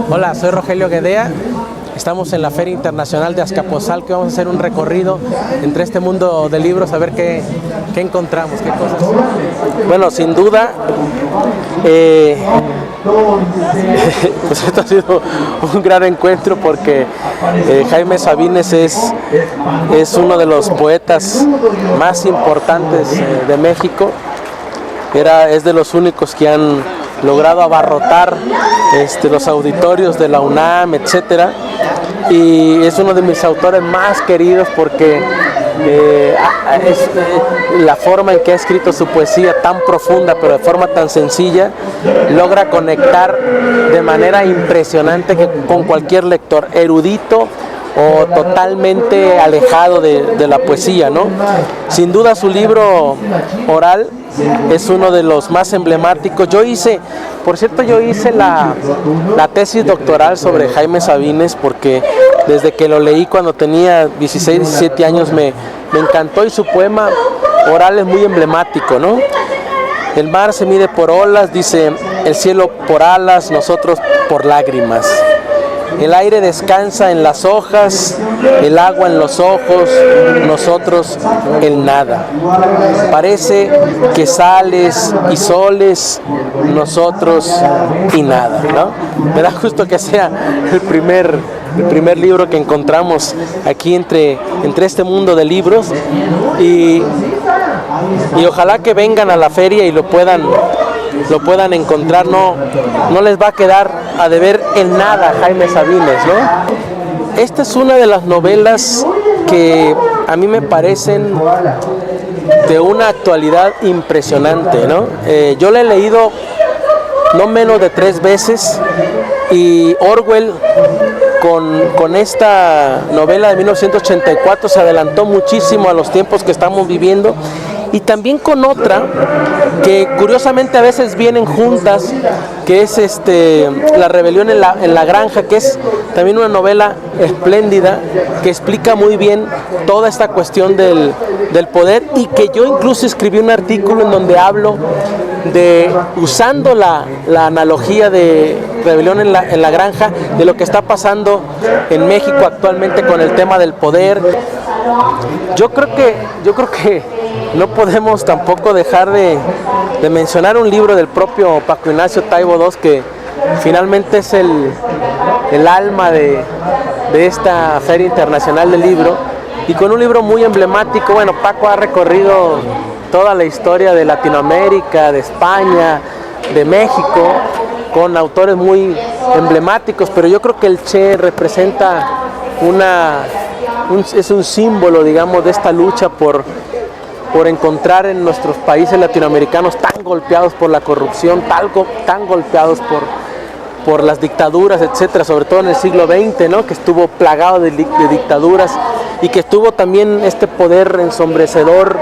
Hola, soy Rogelio Guedea. Estamos en la Feria Internacional de Azcapotzalco. Vamos a hacer un recorrido entre este mundo de libros a ver qué encontramos, qué cosas. Bueno, sin duda, pues esto ha sido un gran encuentro porque Jaime Sabines es uno de los poetas más importantes de México. Es de los únicos que han logrado abarrotar los auditorios de la UNAM, etcétera, y es uno de mis autores más queridos porque la forma en que ha escrito su poesía tan profunda pero de forma tan sencilla logra conectar de manera impresionante con cualquier lector, erudito o totalmente alejado de la poesía, ¿no? Sin duda su libro oral es uno de los más emblemáticos. Por cierto, yo hice la tesis doctoral sobre Jaime Sabines porque desde que lo leí cuando tenía 16, 17 años me encantó, y su poema oral es muy emblemático, ¿no? El mar se mide por olas, dice, el cielo por alas, nosotros por lágrimas. El aire descansa en las hojas, el agua en los ojos, nosotros el nada. Parece que sales y soles, nosotros y nada, ¿no? Me da gusto que sea el primer libro que encontramos aquí entre este mundo de libros, y ojalá que vengan a la feria y lo puedan encontrar. No les va a quedar a deber en nada Jaime Sabines, ¿no? Esta es una de las novelas que a mí me parecen de una actualidad impresionante, ¿no? Yo la he leído no menos de 3 veces, y Orwell con esta novela de 1984 se adelantó muchísimo a los tiempos que estamos viviendo, y también con otra que curiosamente a veces vienen juntas, que es La rebelión en la granja, que es también una novela espléndida que explica muy bien toda esta cuestión del poder, y que yo incluso escribí un artículo en donde hablo usando la analogía de rebelión en la granja, de lo que está pasando en México actualmente con el tema del poder. Yo creo que no podemos tampoco dejar de mencionar un libro del propio Paco Ignacio Taibo II, que finalmente es el alma de esta Feria Internacional del Libro, y con un libro muy emblemático. Bueno, Paco ha recorrido toda la historia de Latinoamérica, de España, de México, con autores muy emblemáticos, pero yo creo que el Che representa es un símbolo, digamos, de esta lucha por encontrar en nuestros países latinoamericanos tan golpeados por la corrupción, tan golpeados por las dictaduras, etcétera, sobre todo en el siglo XX, ¿no? Que estuvo plagado de dictaduras, y que estuvo también este poder ensombrecedor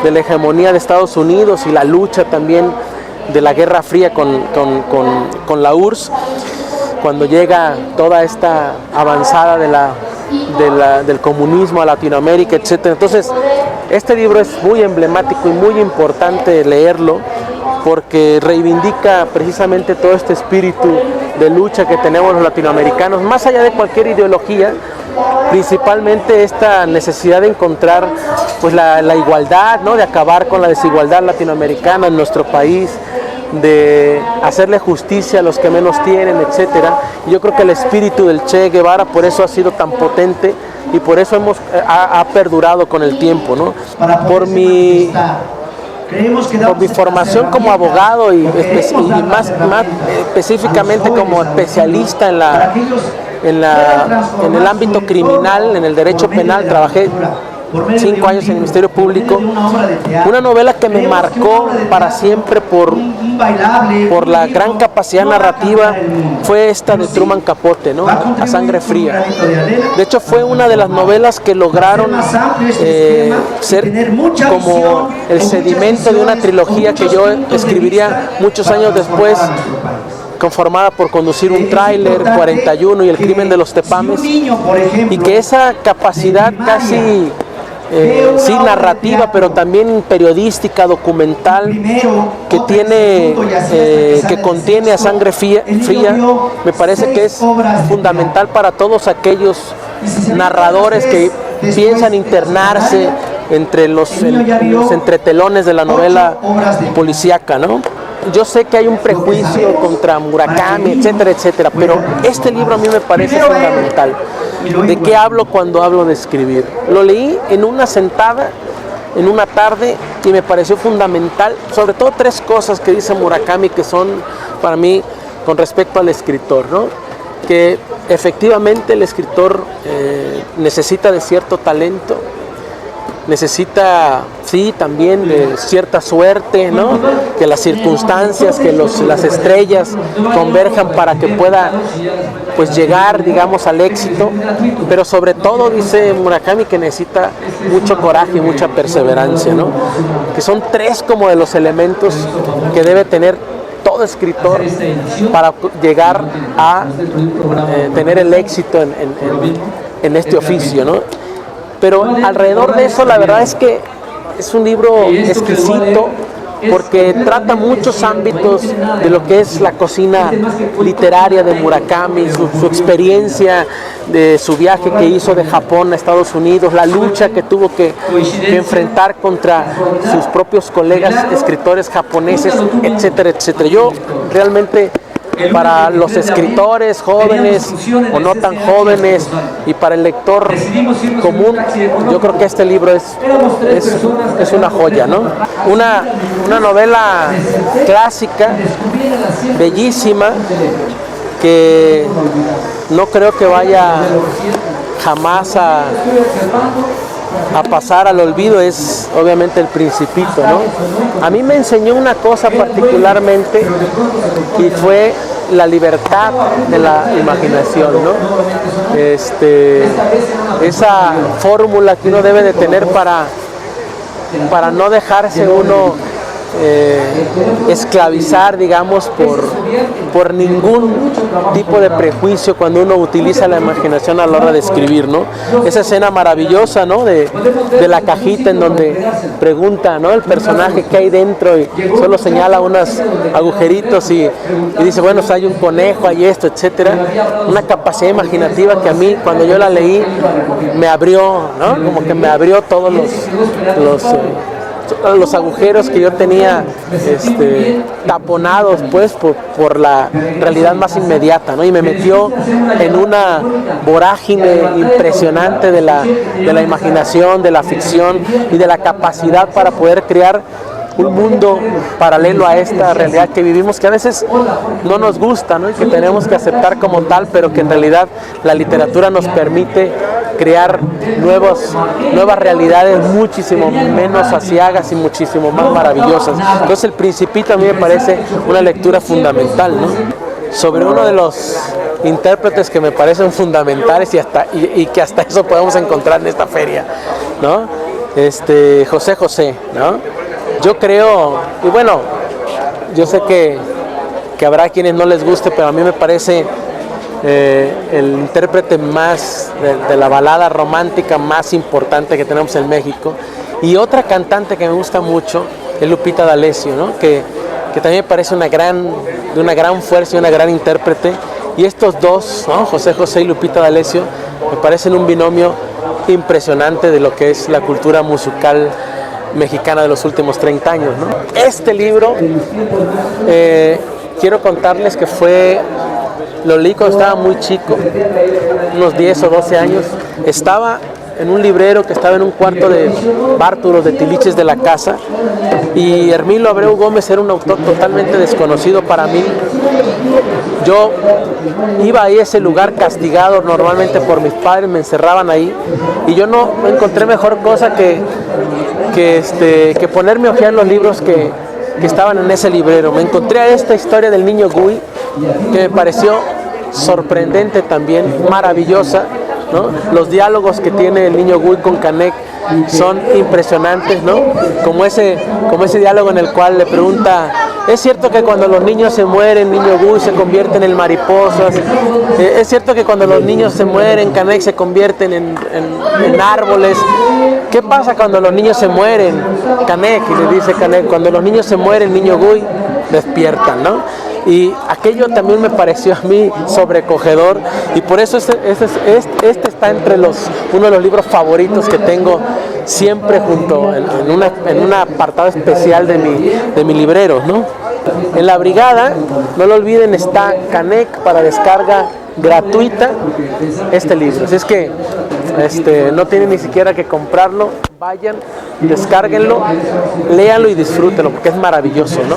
de la hegemonía de Estados Unidos y la lucha también de la Guerra Fría con la URSS, cuando llega toda esta avanzada del comunismo a Latinoamérica, etcétera. Entonces, este libro es muy emblemático y muy importante leerlo, porque reivindica precisamente todo este espíritu de lucha que tenemos los latinoamericanos, más allá de cualquier ideología, principalmente esta necesidad de encontrar pues la igualdad, ¿no? De acabar con la desigualdad latinoamericana en nuestro país, de hacerle justicia a los que menos tienen, etcétera. Y yo creo que el espíritu del Che Guevara por eso ha sido tan potente, y por eso ha perdurado con el tiempo, ¿no? Por mi formación como abogado y más específicamente como especialista en el ámbito criminal, en el derecho penal, trabajé 5 años en el Ministerio Público. Una novela que me marcó para siempre por la gran capacidad narrativa fue esta de Truman Capote, ¿no? A Sangre Fría. De hecho, fue una de las novelas que lograron ser como el sedimento de una trilogía que yo escribiría muchos años después, conformada por Conducir un tráiler, 41 y El crimen de los Tepames, y que esa capacidad casi sí, narrativa, pero también periodística, documental, que tiene, que contiene a sangre fría, me parece que es fundamental para todos aquellos narradores que piensan internarse entre los entretelones de la novela policíaca, ¿no? Yo sé que hay un prejuicio contra Murakami, etcétera, etcétera, pero este libro a mí me parece fundamental. ¿De qué hablo cuando hablo de escribir? Lo leí en una sentada, en una tarde, y me pareció fundamental, sobre todo 3 cosas que dice Murakami que son para mí con respecto al escritor, ¿no? Que efectivamente el escritor necesita de cierto talento, necesita, sí, también de cierta suerte, ¿no? Que las circunstancias, que las estrellas converjan para que pueda, pues, llegar, digamos, al éxito, pero sobre todo, dice Murakami, que necesita mucho coraje y mucha perseverancia, ¿no? Que son 3 como de los elementos que debe tener todo escritor para llegar a tener el éxito en este oficio, ¿no? Pero alrededor de eso, la verdad es que es un libro exquisito, porque trata muchos ámbitos de lo que es la cocina literaria de Murakami, su experiencia de su viaje que hizo de Japón a Estados Unidos, la lucha que tuvo que enfrentar contra sus propios colegas escritores japoneses, etcétera, etcétera. Yo realmente, para los escritores jóvenes o no tan jóvenes y para el lector común, yo creo que este libro es una joya, ¿no? Una novela clásica, bellísima, que no creo que vaya jamás a pasar al olvido, es obviamente El Principito, ¿no? A mí me enseñó una cosa particularmente, y fue la libertad de la imaginación, ¿no? Esa fórmula que uno debe de tener para no dejarse uno esclavizar, digamos, por ningún tipo de prejuicio cuando uno utiliza la imaginación a la hora de escribir, ¿no? Esa escena maravillosa, ¿no? De la cajita en donde pregunta, ¿no?, el personaje qué hay dentro, y solo señala unos agujeritos y dice, bueno, pues hay un conejo, hay esto, etcétera. Una capacidad imaginativa que a mí, cuando yo la leí, me abrió, ¿no? Como que me abrió todos los agujeros que yo tenía taponados, pues, por la realidad más inmediata, ¿no? Y me metió en una vorágine impresionante de la imaginación, de la ficción y de la capacidad para poder crear un mundo paralelo a esta realidad que vivimos, que a veces no nos gusta, ¿no? Y que tenemos que aceptar como tal, pero que en realidad la literatura nos permite crear nuevas realidades muchísimo menos aciagas y muchísimo más maravillosas. Entonces El Principito a mí me parece una lectura fundamental, ¿no? Sobre uno de los intérpretes que me parecen fundamentales y que hasta eso podemos encontrar en esta feria, ¿no? José José, ¿no? Yo creo, y bueno, yo sé que habrá quienes no les guste, pero a mí me parece el intérprete más de la balada romántica más importante que tenemos en México. Y otra cantante que me gusta mucho es Lupita D'Alessio, ¿no? Que también me parece de una gran fuerza y una gran intérprete. Y estos dos, ¿no?, José José y Lupita D'Alessio, me parecen un binomio impresionante de lo que es la cultura musical mexicana de los últimos 30 años, ¿no? Este libro, quiero contarles que lo leí cuando estaba muy chico, unos 10 o 12 años. Estaba en un librero que estaba en un cuarto de bártulos, de tiliches de la casa, y Hermilo Abreu Gómez era un autor totalmente desconocido para mí. Yo iba ahí a ese lugar castigado normalmente por mis padres, me encerraban ahí, y yo no encontré mejor cosa que ponerme a hojear los libros que estaban en ese librero. Me encontré a esta historia del niño Gui, que me pareció sorprendente también, maravillosa, ¿no? Los diálogos que tiene el niño Guy con Canek son impresionantes, ¿no? Como ese diálogo en el cual le pregunta: ¿es cierto que cuando los niños se mueren, niño Guy se convierten en mariposas? ¿Es cierto que cuando los niños se mueren, Canek, se convierten en árboles? ¿Qué pasa cuando los niños se mueren, Canek? Y le dice Canek: cuando los niños se mueren, niño Guy, despiertan, ¿no? Y aquello también me pareció a mí sobrecogedor, y por eso este está entre uno de los libros favoritos que tengo siempre junto en un apartado especial de mi librero, ¿no? En la brigada, no lo olviden, está Canek para descarga gratuita este libro. Así es que no tienen ni siquiera que comprarlo, vayan, descárguenlo, léanlo y disfrútenlo, porque es maravilloso, ¿no?